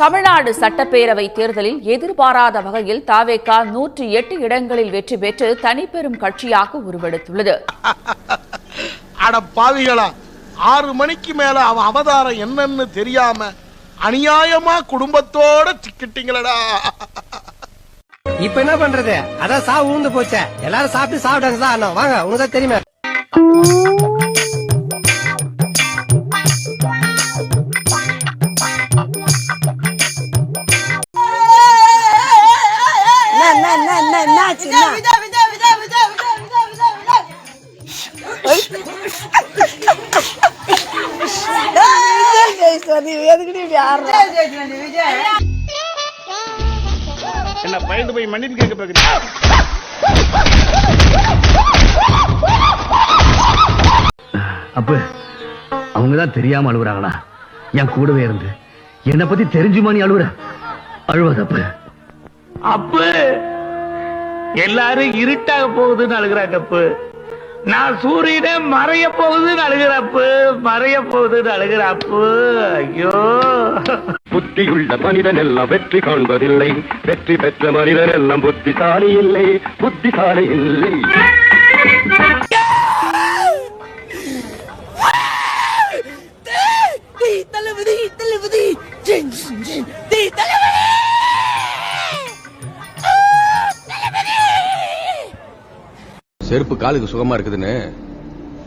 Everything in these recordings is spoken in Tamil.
தமிழ்நாடு சட்டப்பேரவை தேர்தலில் எதிர்பாராத வகையில் தவேக 108 இடங்களில் வெற்றி பெற்று தனிப்பெரும் கட்சியாக உருவெடுத்துள்ளது. அட பாவிகளா, 6 மணிக்கு மேல அவன் அவதாரம் என்னன்னு தெரியாம அநியாயமா குடும்பத்தோட சிக்கிட்டீங்களடா. இப்ப என்ன பண்றது? அதான் சாவு ஊந்து போச்சே. எல்லாரும் சாப்பிட்டு சாப்பிட்டாங்க சார். வாங்க, உங்களுக்கு தெரியுமா? என்ன பயந்து போய் மன்னிப்பு கேட்க போகிறீங்க? அப்ப அவங்கதான் தெரியாம அழுகுறாங்களா? என் கூடவே இருந்து என்னை பத்தி தெரிஞ்சுமா நீ அழுகுற? அழுவதப்பு அப்பு எல்லாரும் இருட்டாக போகுதுன்னு அழுகிறாங்கப்பு. நான் சூரியனே மறைய போகுதுன்னு அழுகிறப்பு, மறைய போகுதுன்னு அழுகிறாப்பு. ஐயோ, புத்தியுள்ள மனிதன் எல்லாம் வெற்றி காண்பதில்லை, வெற்றி பெற்ற மனிதன் எல்லாம் புத்திசாலி இல்லை, புத்திசாலி இல்லை. செருப்பு காலுக்கு சுகமா இருக்குதுன்னு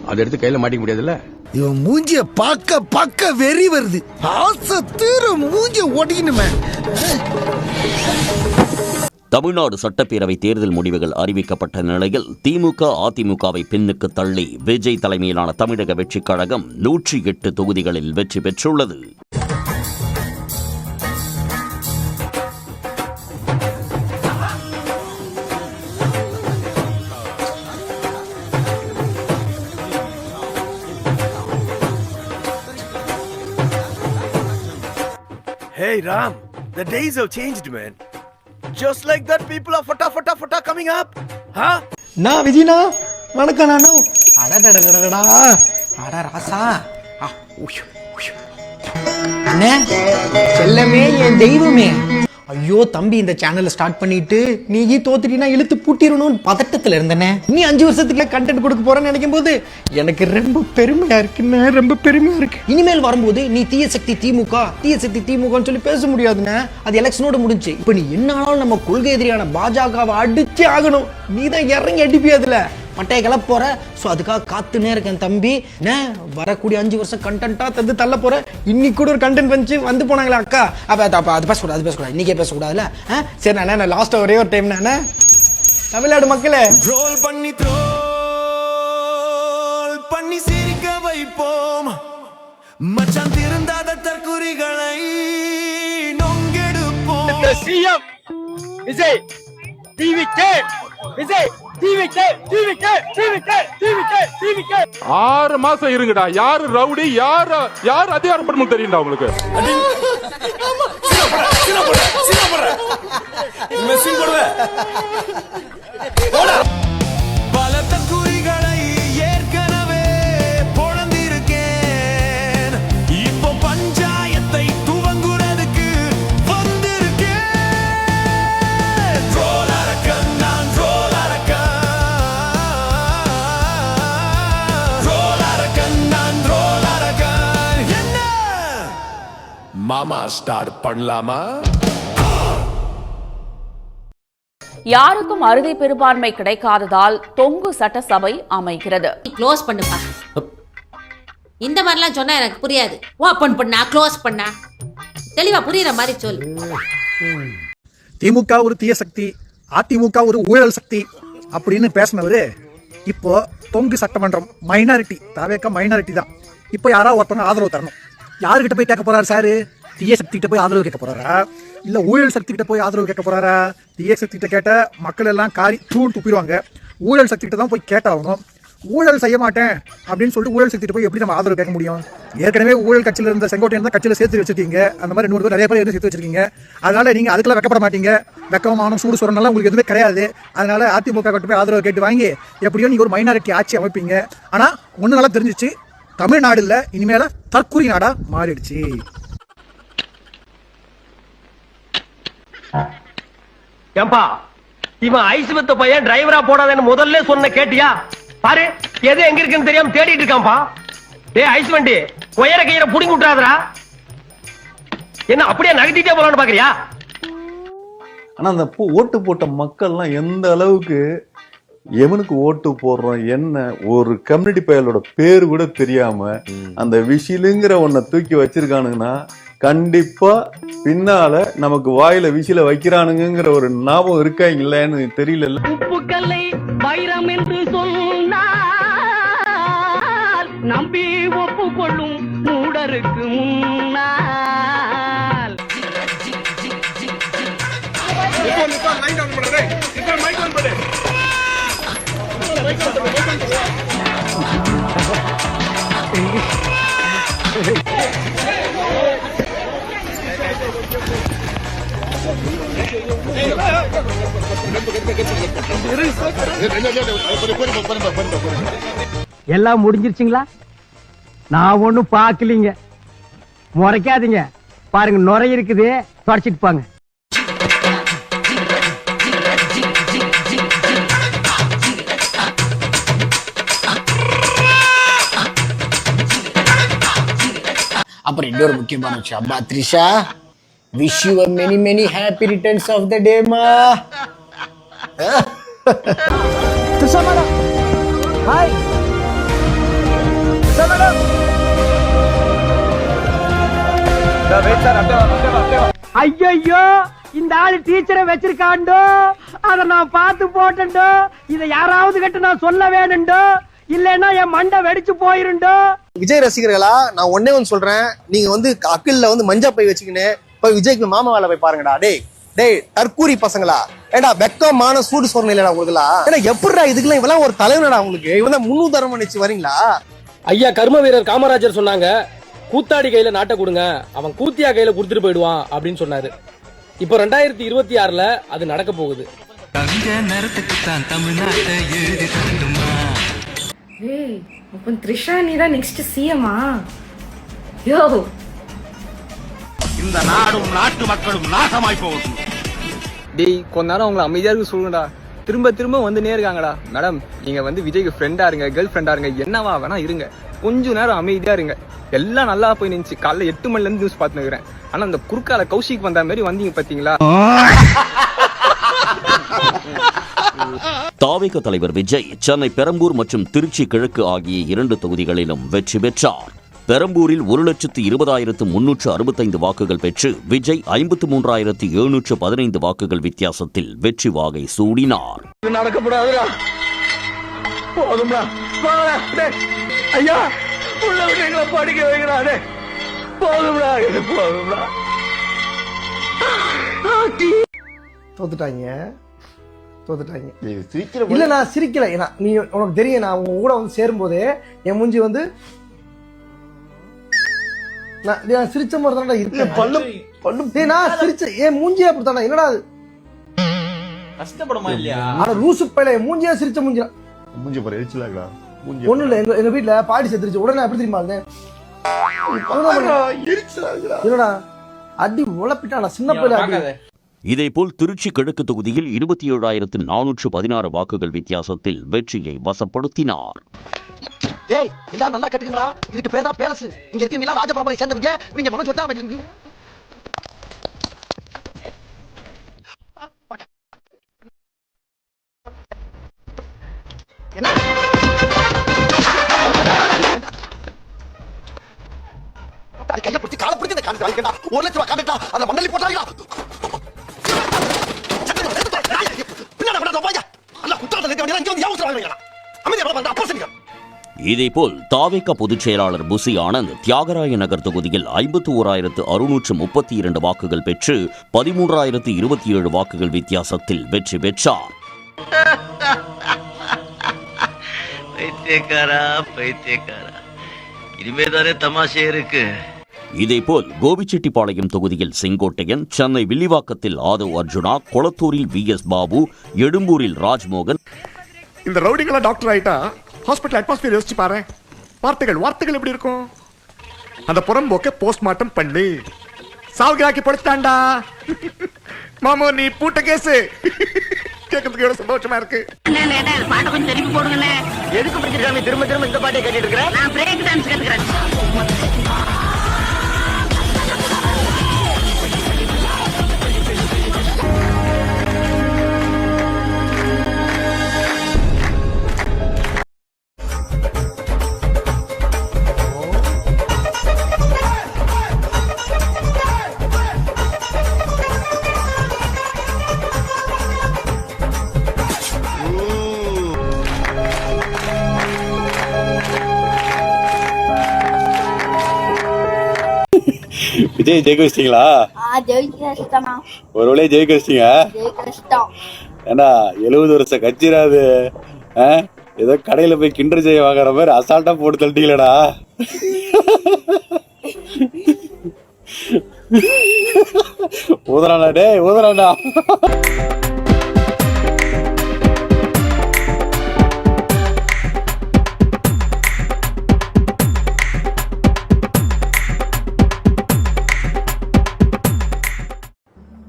அதை எடுத்து கையில மாட்டிக்க முடியாதுல்ல. இவன் மூஞ்சிய பார்க்க வெறி வருது. ஆசை தீர மூஞ்சிய ஒடிக்கணுமே. தமிழ்நாடு சட்டப்பேரவை தேர்தல் முடிவுகள் அறிவிக்கப்பட்ட நிலையில் திமுக அதிமுகவை பின்னுக்கு தள்ளி விஜய் தலைமையிலான தமிழக வெற்றிக் கழகம் 108 தொகுதிகளில் வெற்றி பெற்றுள்ளது. Hey Ram, the days have changed, man. Just like that, people are fata coming up. Huh? Na Vijina, வணக்கம் நானு. அடடடடடடா. அட ராசா. அண்ணே, செல்லமே என் தெய்வமே. ஐயோ தம்பி, இந்த சேனலை ஸ்டார்ட் பண்ணிட்டு நீ தோத்துட்டீங்கன்னா இழுத்து பூட்டிடணும்னு பதட்டத்தில் இருந்தனே. நீ 5 வருஷத்துக்குள்ள கண்டென்ட் கொடுக்க போறேன்னு நினைக்கும் போது எனக்கு ரொம்ப பெருமையா இருக்குண்ணே, ரொம்ப பெருமையா இருக்கு. இனிமேல் வரும்போது நீ தீய சக்தி திமுகன்னு சொல்லி பேச முடியாதுண்ணே. அது எலெக்ஷனோட முடிஞ்சு. இப்ப நீ என்னாலும் நம்ம கொள்கை எதிரியான பாஜகவை அடிச்சே ஆகணும். நீ தான் இறங்கி அடிப்பியாதுல மட்டையை கிளப்ப போற. ஸோ அதுக்காக காத்துனே இருக்கேன் தம்பி. வரக்கூடிய 5 வருஷம் கண்டென்ட்டா தந்து தள்ள போற. இன்னைக்கு கூட ஒரு கண்டென்ட் வந்து போனாங்களே அக்கா. அப்ப அது பேசக்கூடாது, இன்னைக்கே பேசக்கூடாதுல்ல. சரி நான் லாஸ்ட் ஒரே ஒரு டைம் நானே தமிழ்நாடு மக்களே ரோல் பண்ணி சிரிக்க வைப்போம். மச்சான் திருந்தாத தற்குறிகளை நொங்கெடுப்போம். சிஎம் விஜய் டிவிகே, விஜய் டிவிகே, டிவிகே, டிவிகே, டிவிகே, டிவிகே. 6 மாசம் இருங்கடா. யாரு ரவுடி, யார் அதிகாரப்படணும் தெரியும்டா உங்களுக்கு. பல தற்குறிகளை ஏற்கனவே பொழந்திருக்கேன். இப்போ பஞ்சாயத்தை துவங்குறதுக்கு வந்திருக்கேன். நான் என்ன மாமா ஸ்டார்ட் பண்ணலாமா? யாருக்கும் அறுதி பெரும்பான்மை கிடைக்காததால் தொங்கு சட்டசபை அமைகிறது. க்ளோஸ் பண்ணுப்பா. இந்த மாதிரிலாம் சொன்னா எனக்கு புரியாது. ஓபன் பண்ணா க்ளோஸ் பண்ணா தெளிவா புரியுற மாதிரி சொல்லு. திமுக ஒரு தீய சக்தி, அதிமுக ஒரு ஊழல் சக்தி அப்படின்னு பேசினவரு இப்போ தொங்கு சட்டமன்றம் மைனாரிட்டி, தவேக மைனாரிட்டி தான். இப்போ யாராவது ஒருத்தவங்க ஆதரவு தரணும். யாருக்கிட்ட போய் கேட்க போறாரு சாரு? தீய சக்தி கிட்ட போய் ஆதரவு கேட்க போறாரா, இல்ல ஊழல் சக்தி கிட்ட போய் ஆதரவு கேட்க போறாரா? தீய சக்தி கிட்ட கேட்ட மக்கள் எல்லாம் காரி தூள் துப்பிடுவாங்க. ஊழல் சக்தி கிட்ட தான் போய் கேட்டாகணும். ஊழல் செய்ய மாட்டேன் அப்படின்னு சொல்லிட்டு ஊழல் செஞ்சுட்டு போய் எப்படி நம்ம ஆதரவு கேட்க முடியும்? ஏற்கனவே ஊழல் கட்சியில் இருந்த செங்கோட்டையன் தான் கட்சியில் சேர்த்து வச்சிருக்கீங்க. அந்த மாதிரி 100 பேர் நிறைய பேர் சேர்த்து வச்சிருக்கீங்க. அதனால நீங்க அதுக்கெல்லாம் வெக்கப்பட மாட்டீங்க. வெக்கமான சூடு சொரணெல்லாம் உங்களுக்கு எதுவுமே கிடையாது. அதனால அதிமுக கிட்ட போய் ஆதரவு கேட்டு வாங்கி எப்படியோ நீங்க ஒரு மைனாரிட்டி ஆட்சி அமைப்பீங்க. ஆனா ஒண்ணு நல்லா தெரிஞ்சிச்சு, தமிழ்நாடு இல்ல இனிமேல தற்கூரி நாடா மாறிடுச்சு. ஏம்பா இவன் ஐஸ்வத்த பையன் டிரைவரா போடாதேன்னு முதல்ல சொன்ன கேட்டியா? பாரு எது எங்க இருக்குன்னு தெரியாம தேடிட்டு இருக்கான்பா. டேய் ஐஸ் வண்டி உயர கையில புடிங்கி விட்டுறாதடா. என்ன அப்படியே நகட்டிட்டே போலான்னு பாக்குறியா? ஆனா அந்த ஓட்டு போட்ட மக்கள்லாம் எந்த அளவுக்கு எவனுக்கு ஓட்டு போடுறோம் என்ன ஒரு கம்யூனிட்டி பயலோட பேரு கூட தெரியாம அந்த விசிலுங்கிற ஒன்ன தூக்கி வச்சிருக்கானுங்கன்னா கண்டிப்பா பின்னால நமக்கு வாயில விசில வைக்கிறானுங்கிற ஒரு ஞாபகம் இருக்கா இல்லன்னு தெரியல. உப்புக்கல்லை வைரம் என்று சொன்னால் நம்பி ஒப்புக்கொள்ளும் மூடருக்கு முன்னால் எல்லாம் முடிஞ்சிருச்சுங்களா? நான் ஒண்ணும் பாக்கலீங்க. முறைக்காதீங்க, பாருங்க நுரை இருக்குது, தொடச்சிட்டு பாங்க. அப்புறம் இன்னொரு முக்கியமான விஷயம், அம்மா Trisha, wish you many many happy returns of the day மா. Trisha madam hi. Trisha madam ஐயோ இந்த ஆளு டீச்சரை வச்சிருக்காண்டோ, அத நான் பார்த்து போட்டேன்டோ. இத யாராவது கிட்ட நான் சொல்ல வேணும்டோ, இல்லன்னா என் மண்டை வெடிச்சு போயிருண்டோ. விஜய் ரசிகர்களா நான் ஒன்னே ஒன்னு சொல்றேன், நீங்க வந்து அக்கில்ல வந்து மஞ்சா பை வச்சுக்கின்னு போய் விஜய்க்கு மாமா வேலை போய் பாருங்கடா. டேய் தற்கூரி பசங்களா, ஏடா வெக்கமான சூடு சொரணை இல்லடா உங்களுக்குலாம். ஏன்னா எப்படிடா இதுக்கெல்லாம் இவெல்லாம் ஒரு தலைவனடா உங்களுக்கு? இவன் தான் முன்னுதாரணம் பண்ணிச்சு வரீங்களா? ஐயா கர்ம வீரர் காமராஜர் சொன்னாங்க, கூத்தாடி கையில நாட்டை கொடுங்க, அவன் கூத்தியா கையில கொடுத்துட்டு போயிடுவான் அப்படின்னு சொன்னாரு. இப்போ 2026ல அது நடக்க போகுது. த்ரிஷா நீ தான் நெக்ஸ்ட் சிஎம்மா? யோ இந்த நாடும் நாட்டு மக்களும் நாசமாய் போகும். டேய் கொஞ்ச நேரம் அவங்களை அமைதியா இருக்கு சொல்லுங்கடா. திரும்ப திரும்ப வந்துனே இருக்காங்கடா. மேடம் நீங்க வந்து விஜய்க்கு ஃப்ரெண்டா இருங்க, கேர்ள் ஃப்ரெண்டா இருங்க, என்னவா வேணா இருங்க, கொஞ்ச நேரம் அமைதியா இருங்க. எல்லாம் நல்லா போய் நினைச்சு காலைல 8 மணில இருந்து நியூஸ் பாத்துக்கிறேன். ஆனா அந்த குறுக்கால கௌஷிக் வந்த மாதிரி வந்தீங்க பாத்தீங்களா? தாவேக தலைவர் விஜய் சென்னை பெரம்பூர் மற்றும் திருச்சி கிழக்கு ஆகிய 2 தொகுதிகளிலும் வெற்றி பெற்றார். பெரம்பூரில் 1,20,365 வாக்குகள் பெற்று விஜய் 53,715 வாக்குகள் வித்தியாசத்தில் வெற்றி வாகை சூடினார். நடக்கப்படாதுடா, போதும்டா. ஐயா உள்ள எங்களை படிக்க வைக்கிறானே, போதும்டா போதும்டா. தோத்துட்டாங்க. இல்ல நான் சிரிக்கல, நீ உனக்கு தெரியும், நான் உங்க கூட வந்து சேரும்போதே என் மூஞ்சி வந்து நான் சிரிச்ச மாதிரி தானடா இருக்கேன். நான் சிரிச்ச என் மூஞ்சியே அப்படித்தானே, என்னடா கஷ்டப்படுமா இல்லையா? ஆனா லூசு பையல என் மூஞ்சியா சிரிச்ச மூஞ்சியா மூஞ்சி பாரு எரிச்சலாகடா. ஒண்ணு இல்ல, எங்க வீட்டுல பாடி செத்துருச்சு, உடனே எப்படி தெரியுமா என்னடா அடி உழப்பிட்டா சின்ன பையல. இதேபோல் திருச்சி கிழக்கு தொகுதியில் 27,416 வாக்குகள் வித்தியாசத்தில் வெற்றியை வசப்படுத்தினார். டேய் எல்லாரும் நல்லா கேட்டுக்கடா, இதுக்கு பேர் தான் பேலஸ். இங்க இருக்க நீங்க ராஜபாபனை சேர்ந்தவங்க, நீங்க மனசு வச்சா என்ன கையை பிடிச்சி காலை பிடிச்சி காணி 1 லட்சம் ரூபாய் காட்டா அந்த மண்டலி போட்டாங்களா? இதேபோல் தாவேக பொதுச் செயலாளர் புசி ஆனந்த் தியாகராய நகர் தொகுதியில் 51,632 வாக்குகள் பெற்று 13,027 வாக்குகள் வித்தியாசத்தில் வெற்றி பெற்றார். பைத்தியக்காரா பைத்தியக்காரா, இனிமேதானே தமாஷே இருக்கு. இதேபோல் கோபிச்செட்டிப்பாளையம் தொகுதியில் செங்கோட்டையன், சென்னை வில்லிவாக்கத்தில் ஆதவ் அர்ஜுனா, கொளத்தூரில் VS பாபு, எடும்பூரில் ராஜ்மோகன். இந்த ரவுடிங்களா டாக்டர் ஆயிட்டா ஹாஸ்பிட்டல் அட்மாஸ்பியர் யோசிச்சு பாரு. வார்த்தைகள் எப்படி இருக்கும்? அந்த புறம்போக்க போஸ்ட்மார்ட்டம் பண்ணி சாவுகிறாக்கி படுத்தாண்டா. மாமோ நீ பூட்ட கேஸ் கேட்கறதுக்கு எவ்வளவு சந்தோஷமா இருக்கு. பாட்டை கொஞ்சம் திருப்பி போடுங்கண்ணே. எதுக்கு பிடிச்சிருக்காங்க திரும்ப திரும்ப இந்த பாட்டை கேட்டுட்டு இருக்கிறேன்? நான் பிரேக் டான்ஸ் கத்துக்கிறேன். விஜய் ஜெயிக்க வச்சிட்டீங்களா? ஒரு வழியா ஜெயிக்க வச்சிட்டீங்க. ஏண்டா 70 வருஷம் கட்சிராது ஏதோ கடையில போய் கிண்டர் ஜெய வாங்குற மாதிரி அசால்ட்டா போட்டு தள்ளிட்டீங்களா? ஊதுறாடா டேய் ஊதுறாடா.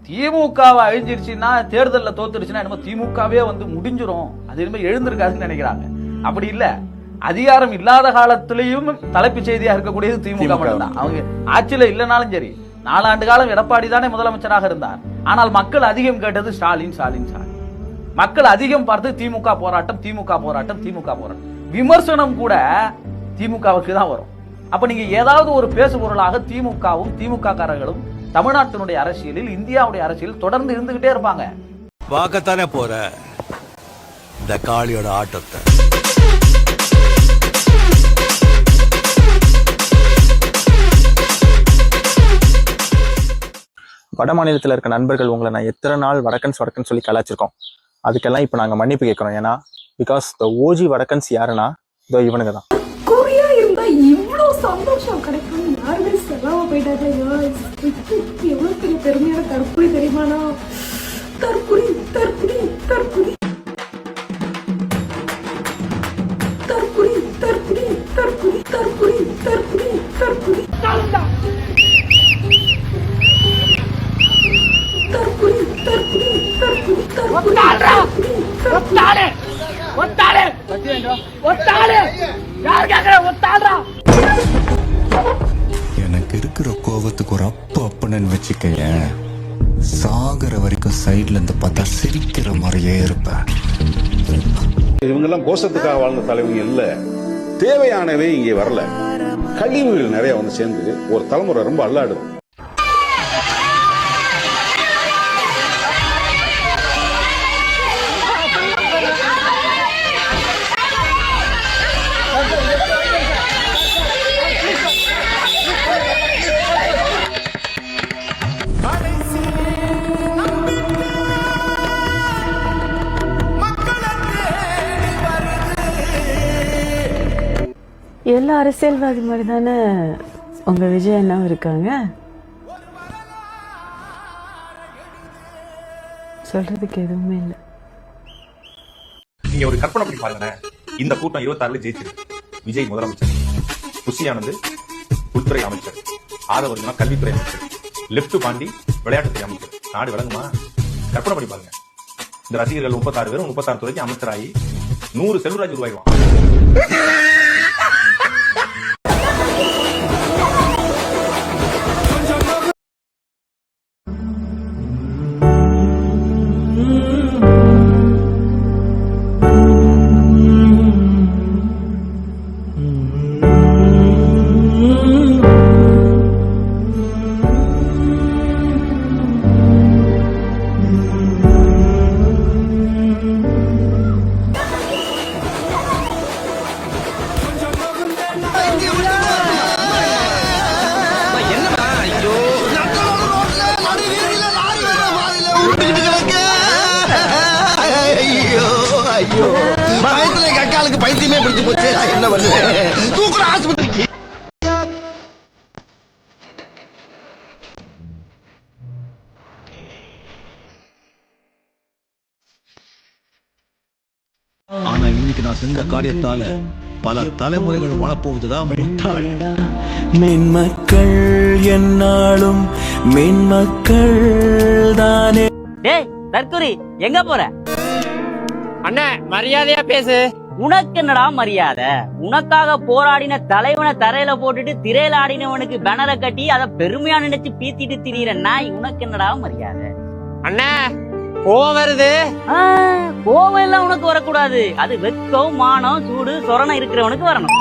திமுகவை அழிஞ்சிருச்சுன்னா, தேர்தலில் தோத்துருச்சுன்னா என்னமோ திமுகவே வந்து முடிஞ்சிரும், அது இனிமே எழுந்திருக்காதுன்னு நினைக்கிறாங்க. அப்படி இல்ல, அதிகாரம் இல்லாத காலத்திலையும் தலைப்பு செய்தியா இருக்கக்கூடியது திமுக மட்டும்தான். அவங்க ஆட்சியில இல்லைனாலும் சரி, 4 ஆண்டு காலம் எடப்பாடி தானே முதலமைச்சராக இருந்தார். ஆனால் மக்கள் அதிகம் கேட்டது ஸ்டாலின் ஸ்டாலின் ஸ்டாலின். மக்கள் அதிகம் பார்த்து திமுக போராட்டம் திமுக போராட்டம் திமுக போராட்டம். விமர்சனம் கூட திமுகவுக்கு தான் வரும். அப்ப நீங்க ஏதாவது ஒரு பேசுபொருளாக திமுகவும் திமுக காரர்களும் தமிழ்நாட்டினுடைய அரசியலில், இந்தியாவுடைய அரசியல் தொடர்ந்து இருந்துகிட்டே இருப்பாங்க. பார்க்கத்தானே போற இந்த காளியோட ஆட்டத்தை. வட மாநிலத்தில் இருக்க நண்பர்கள் உங்களை நான் எத்தனை நாள் வடக்கன்ஸ் சொல்லி கலாச்சிருக்கோம். அதுக்கெல்லாம் இப்போ நாங்கள் மன்னிப்பு கேட்குறோம். ஏன்னா பிகாஸ் த ஓஜி வடக்கன்ஸ் யாருன்னா இதோ இவனுங்க தான். குறியா இருந்தா இவ்வளோ சந்தோஷம் கிடைக்கும் யாருமே செலவு போயிட்டாங்க. எவ்வளவு பெரிய பெருமையான தற்கொலை தெரியுமாண்ணா? தற்கொலை தற்கொலை தற்கொலை தற்கொலை தற்கொலை தற்கொலை தற்கொலை தற்கொலை தற்கொலை எனக்கு இருக்கிற கோபத்துக்கு ஒரு அப்பன்னு வச்சுக்கேன். சாகர வரைக்கும் சைட்ல இருந்து பார்த்தா சிரிக்கிற மாதிரியே இருப்பேன். இவங்கெல்லாம் கோஷத்துக்காக வாழ்ந்த தலைவங்க இல்ல, தேவையானவே இங்கே வரல. கழிவுகள் நிறைய வந்து சேர்ந்து ஒரு தலைமுறை ரொம்ப அல்லாடுது. எல்லா அரசியல்வாதி மாதிரி தானே உங்க விஜய் அண்ணாவும் இருக்காங்க. சொல்றதுக்கு எதுவுமே இல்லை. நீங்க ஒரு கற்பனை பண்ணி பாருங்க. இந்த கூட்டம் 26 ஜெயிச்சிருக்கு. விஜய் முதலமைச்சர், புஷி ஆனந்த் உள்துறை அமைச்சர், ஆதவ் அர்ஜுனா கல்வித்துறை அமைச்சர், லெப்ட் பாண்டி விளையாட்டுத்துறை அமைச்சர். நாடு விளங்குமா? கற்பனை பண்ணி பாருங்க. இந்த ரசிகர்கள் 36 பேரும் 36 துறைக்கு அமைச்சராகி 100 செல்வராஜ் உருவாயிடுவான். தலை வருது தூக்குற ஆஸ்பத்திரிக்கு. ஆனா இன்னைக்கு நான் செஞ்ச காரியத்தால பல தலைமுறைகள் வாழப்போகுதுதான் முட்டாள். மென்மக்கள் என்னாலும் மென்மக்கள் தானே. டேய் தற்குறி எங்க போற? அண்ணா மரியாதையா பேசு. உனக்கு என்னடா மரியாதை? உனக்காக போராடின தலைவனை தரையில போட்டுட்டு திரையில ஆடினவனுக்கு பேனரை கட்டி அதை பெருமையா நினைச்சு பீத்திட்டு திரியிற நாய், உனக்கு என்னடா மரியாதை? அண்ணா கோவம் வருது. கோவம் எல்லாம் உனக்கு வரக்கூடாது. அது வெக்கம், மானம், சூடு, சொரணம் இருக்கிறவனுக்கு வரணும்.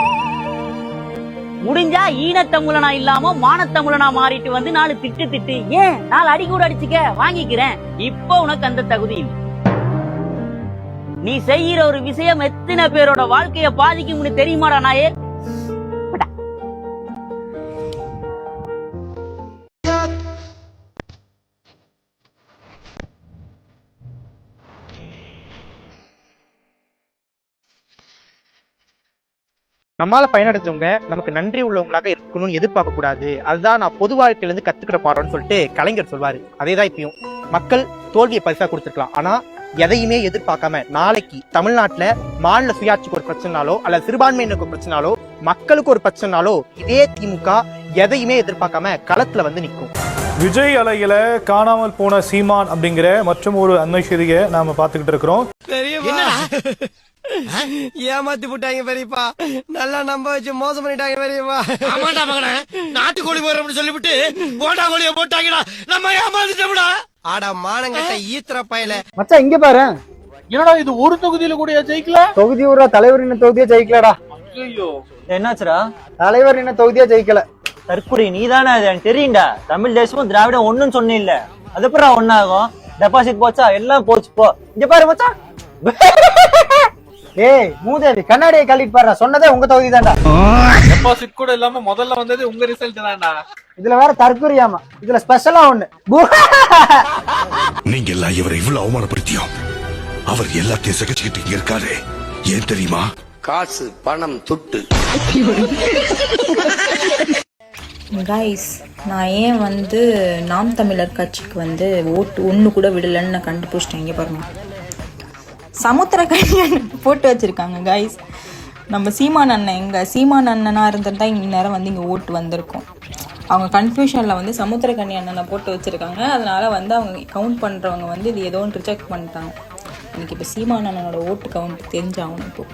முடிஞ்சா ஈனத்தமிழனா இல்லாம மானத்தமிழனா மாறிட்டு வந்து 4 திட்டு ஏன் 4 அடி கூட அடிச்சுக்க வாங்கிக்கிறேன். இப்போ உனக்கு அந்த தகுதி இல்லை. நீ செய்யற ஒரு விஷயம் எத்தனை பேரோட வாழ்க்கைய பாதிக்கும்னு தெரியுமாடா நாயே? நம்மால பயனடைஞ்சவங்க நமக்கு நன்றி உள்ளவங்களாக இருக்கணும்னு எதிர்பார்க்க கூடாது. அதுதான் நான் பொது வாழ்க்கையில இருந்து கத்துக்கிற பாடம்னு சொல்லிட்டு கலைஞர் சொல்வாரு. அதேதான் இப்பயும் மக்கள் தோல்வியை பரிசா கொடுத்துருக்கலாம். ஆனா எதையுமே எதிர்பார்க்காம நாளைக்கு தமிழ்நாட்டுல மாநில சுயாட்சிக்கு ஒரு பிரச்சனாலோ அல்லது சிறுபான்மையினருக்கு ஒரு பிரச்சனாலோ மக்களுக்கு ஒரு பிரச்சனாலோ இதே திமுக எதையுமே எதிர்பார்க்காம களத்துல வந்து நிற்கும். விஜய் அலையில காணாமல் போன சீமான் அப்படிங்கிற மற்றும் ஒரு அண்மை செய்தியை நாம பாத்துக்கிட்டு இருக்கிறோம். ஏமாத்தி போட்டாங்க பெரியப்பா, நல்லா நம்ப வச்சு மோசம் பண்ணிட்டாங்க பெரியப்பா. ஆமாடா மகனே, நாட்டுக்கோழி போறோம்னு சொல்லிவிட்டு போட்டா கோழிய போட்டாங்கடா, நம்ம ஏமாந்துட்டோம்டா. ஆடா மானங்கட்ட ஈத்திர பயல. மச்சான் இங்க பாரு, என்னடா இது ஒரு தொகுதியில கூட ஜெயிக்கல? தொகுதி ஒரு தலைவர் என்ன தொகுதியா ஜெயிக்கலடா. ஐயோ என்னாச்சுடா? தலைவர் என்ன தொகுதியா ஜெயிக்கல. தற்குறி நீதானே, அது எனக்கு தெரியும்டா. தமிழ் தேசமும் திராவிடம் ஒண்ணுன்னு சொன்ன இல்ல, அது அப்புறம் ஒன்னாகும். டெபாசிட் போச்சா? எல்லாம் போச்சு. போ இங்க பாரு மச்சான். ஏய் மூதேவி, கண்ணாடியை கழிட்டு பாரு, சொன்னதே உங்க தொகுதி தான்டா. டெபாசிட் கூட இல்லாம முதல்ல வந்தது உங்க ரிசல்ட் தான்டா. இதுல வேற தற்குறியாமா, இதுல ஸ்பெஷலா ஒண்ணு. நீங்க எல்லாம் இவரை இவ்வளவு அவமானப்படுத்தியும் அவர் எல்லாத்தையும் சகிச்சுக்கிட்டு இங்க இருக்காரு. ஏன் தெரியுமா? காசு, பணம், துட்டு. கைஸ், நான் ஏன் வந்து நாம் தமிழர் கட்சிக்கு ஓட்டு ஒன்று கூட விடலன்னு நான் கண்டுபிடிச்சிட்டேன். இங்கே பாருங்க, சமுத்திரக்கனியன் போட்டு வச்சிருக்காங்க கைஸ். நம்ம சீமான் அண்ணன், எங்கள் சீமான் அண்ணனாக இருந்திருந்தா இந்நேரம் இங்கே ஓட்டு வந்திருக்கும். அவங்க கன்ஃபியூஷனில் சமுத்திரக்கனி அண்ணனை போட்டு வச்சுருக்காங்க. அதனால் அவங்க கவுண்ட் பண்ணுறவங்க இது ஏதோ ஒன்று ரிஜெக்ட் பண்ணிட்டாங்க. எனக்கு இப்போ சீமான் அண்ணனோட ஓட்டு கவுண்ட் தெரிஞ்சாகணும். இப்போ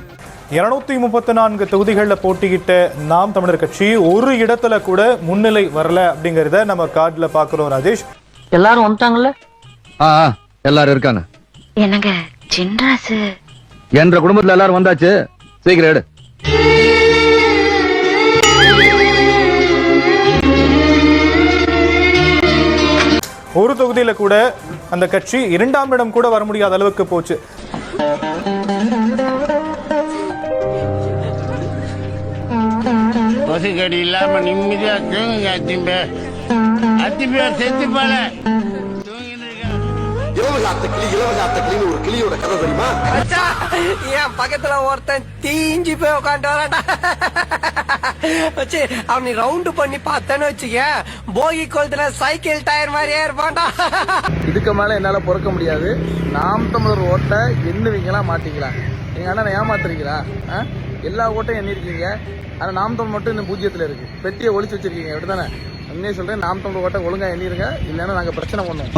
234 தொகுதிகளில் போட்டியிட்ட நாம் தமிழர் கட்சி ஒரு இடத்துல கூட முன்னிலை வரல அப்படிங்கறத நம்ம கார்டுல பாக்குறோம். ராஜேஷ், எல்லாரும் வந்துட்டாங்கல்ல? எல்லாரும் இருக்காங்க. என்னங்க சின்ராசு என்ற குடும்பத்துல எல்லாரும் வந்தாச்சு, சீக்கிரம் எடு. ஒரு தொகுதியில கூட அந்த கட்சி 2ஆம் இடம் கூட வர முடியாத அளவுக்கு போச்சு. பசுக்கடி இல்லாம நிம்மதியா தூங்குங்க. அத்திம்பே செத்து போல இலவகாத்த கிளி ஒரு கிளியோட கதை தெரியுமா? என் பக்கத்துல ஒருத்தன் தீஞ்சு போய் உட்காந்து வரான்டா. வச்சு அவனை ரவுண்டு பண்ணி பார்த்தேன்னு வச்சுக்க, போகி கோலத்துல சைக்கிள் டயர் மாதிரியே இருப்பான்டா. இதுக்கு மேல என்னால பொறுக்க முடியாது. நாம் தமிழர் ஓட்டை எண்ணுவீங்களா மாட்டீங்களா? எங்க அண்ணனை ஏமாத்துறீங்களா? எல்லா ஓட்டையும் எண்ணிருக்கீங்க, ஆனா நாம் தமிழ் மட்டும் இன்னும் 0த்துல இருக்கு. பெட்டியை ஒளிச்சு வச்சிருக்கீங்க, அப்படித்தானே? உண்மையே சொல்றேன், நாம் தமிழ் ஓட்டை ஒழுங்கா எண்ணிருங்க, இல்லைன்னா நாங்க பிரச்சனை பண்ணுவோம்.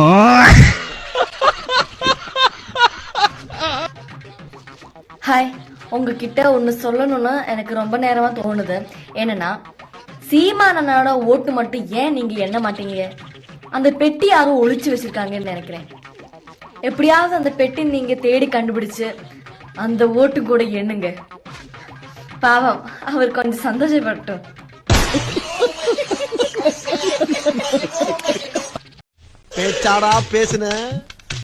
ஹாய், உங்ககிட்ட ஒன்று சொல்லணும்னு எனக்கு ரொம்ப நேரமா தோணுது. என்னன்னா, சீமானனோட ஓட்டு மட்டும் ஏன் நீங்க எண்ண மாட்டீங்க? அந்த பெட்டி யாரும் ஒளிச்சு வச்சிருக்காங்கன்னு நினைக்கிறேன். எப்படியாவது அந்த பெட்டி நீங்க தேடி கண்டுபிடிச்சு அந்த ஓட்டு கூட எண்ணுங்க. பாவம், அவர் கொஞ்சம் சந்தோஷப்பட்டோம். பேச்சாடா பேசுன,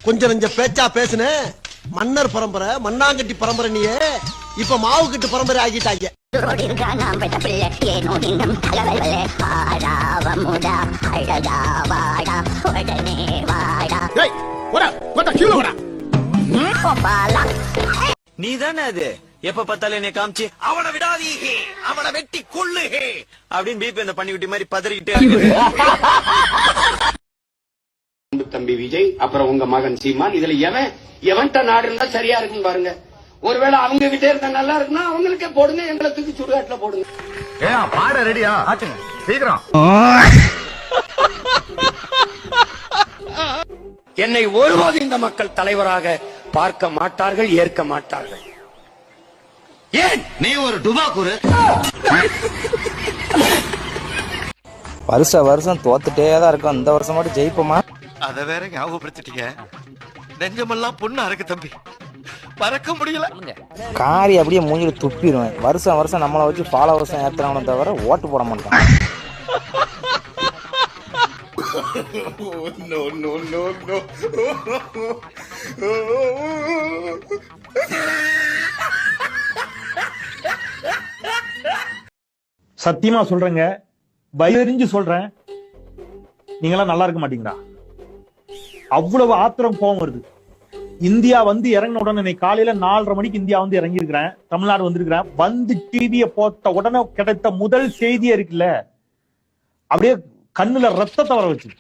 கொஞ்சம் நெஞ்ச பேச்சா பேசுன. மன்னர் பரம்பரை, மண்ணாங்கட்டி பரம்பரை, நீயே இப்ப மாவு கட்டு பரம்பரை ஆகிட்டாங்க. நீ தானே அது எப்ப பார்த்தாலும் என்னை காமிச்சு அவனை விடாதீங்க, அவனை வெட்டி கொள்ளுக அப்படின்னு பிபி அந்த பண்ணி விட்டி மாதிரி பதறிக்கிட்டே தம்பி விஜய், அப்புறம் உங்க மகன் சீமான், இதுல எவன்ட்ட நாடு இருந்தா சரியா இருக்குன்னு பாருங்க. ஒருவேளை அவங்க கிட்டே இருந்தா நல்லா இருக்குன்னா அவங்களுக்கே போடுங்க, எங்களை தூக்கி சுடுகாட்டுல போடுங்க. பாட ரெடியா சீக்கிரம். என்னை ஒருபோது இந்த மக்கள் தலைவராக பார்க்க மாட்டார்கள், ஏற்க மாட்டார்கள். ஏன் நீ ஒரு டுபாக்கூரு. வருஷம் தோத்துட்டே தான் இருக்கும். இந்த வருஷம் மட்டும் ஜெயிப்போமா? அத வேற ஞாபகப்படுத்திட்டீங்க. நெஞ்சமெல்லாம் பொண்ணு அறக்கு தம்பி, பறக்க முடியல. காரி அப்படியே மூஞ்சில துப்பிடுவேன். வருஷம் நம்மளை வச்சு ஃபாலோவர்ஸ் ஏத்துறானே தவிர ஓட்டு போட மாட்டான். சத்தியமா சொல்றேங்க, வயிறிஞ்சு சொல்றேன், நீங்களாம் நல்லா இருக்க மாட்டீங்களா? அவ்வளவு ஆத்திரம் கோவம் வருது. இந்தியா வந்து இறங்கின உடனே இன்னைக்கு காலையில 4:30 மணிக்கு இந்தியா வந்து இறங்கி இருக்கிறேன், தமிழ்நாடு வந்திருக்கிறேன். வந்து டிவியை போட்ட உடனே கிடைத்த முதல் செய்தியே இருக்குல்ல, அப்படியே கண்ணுல ரத்தத்தை வர வச்சு.